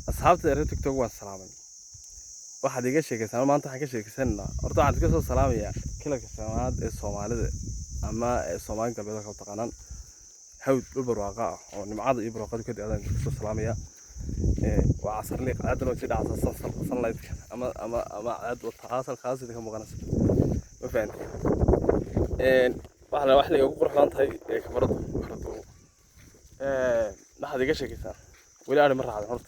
أصحابتي ريت تيك توك والسلام واحد يجي شيء ما أنت حكي شيء سنة أرتو عندك كسر سلام يا كلا كسرات الصومالي أما الصومالي قبل ذلك تقنن حود بالبرواقع ونمعض يبرواقع كده هذا كسر سلام يا وعصر لي قعدنا وشيء عصر صلى أما عاد وتعاصر خاص إذا كان مغنس ما فهمت واحد يقول فرحان هاي كبرت ما حد يجي شيء كسر ولا أنا مرة على الأرض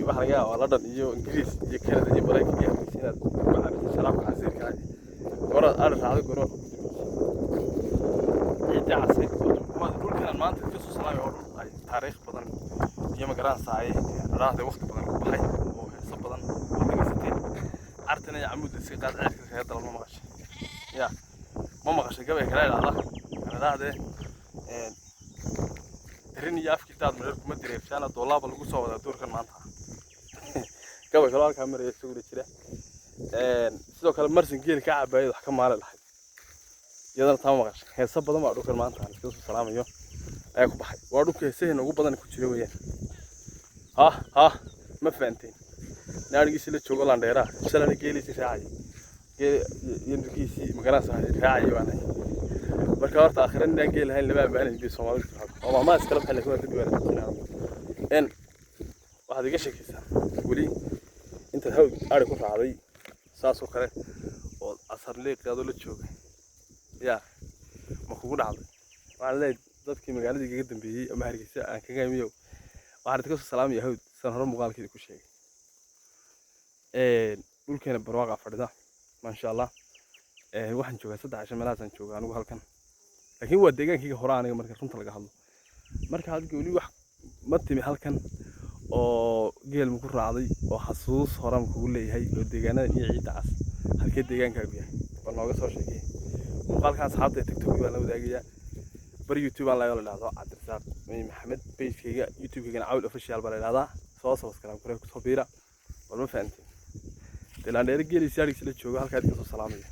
waxa laga yaabaa London iyo Ingiriis iyo Canada iyo Mareykanka iyo Siinaad waxa sharaabka casiirka ah goro aan raacdo goro ciida casiir ma dhulkan maanta ka soo salaamay oo dhul ay taariikh badan iyo magaran saay raahday waqti badan ku baxay oo heeso badan oo dhageysatay artana ya amuud si qaad cirka ka dalmo maqashay ya ma maqashay gabay kale ilaala ana raahday تريني يا أفكي تاد من الكم الدرير شان الدولاب اللي قصوا ولا دور كان مانها قبل كلام كاميرا يسوي كذا سلو كلام مرسين جيل كعب بعيد حكم على الحين يلا تمام غش هي صب ده ما أروح كمان تاني كيف السلام يوم أيكم بحي وأروح كيسين وقول بدنا كل شيء وياه ها ما فهمتين نادي يسيل الشغل عند يرا سلاني جيلي ساعي جيل يندكيسي مكان ساعي وانا marka akhiran aan geelahay laba baahan bi Soomaalidu oo ma iskala xal ku wada duwan waxaad iga sheekaysaa wali inta hawd ari ku raacday saas oo kale oo asar leeqado la joogay ya ma kugu dhacday waxaan leeyahay dadkii magaalada iga dambeeyay ama hargeysa aan kaga imiyo waxaan dadka salaam hawd san hore muuqaalkii ku sheegay dhulkeena barwaaqa fadhida ma sha Allah waxaan joogaa 13 meelahan joogaa anigu halkan laakiin waa deegaankii hore aniga marka runta laga hadlo marka aad gooli wax ma timi halkan oo geel ma ku raacday oo xasuus hore ma kugu leeyahay oo deegaanada iyo ciida cas halkee deegaankaagu yahay war nooga soo sheegay muuqaalkan asxaabta TikTok baan la wadaagayaa bar YouTube aan la yiraahdo Cabdirasaaq Maxamed page-kayga YouTube-kayga Caawil official baa la yiraahdaa soo subscribe ku soo biira war ma fahantiin dilaan dheer geeli siyaariga la joogo halka aad ka soo salaamay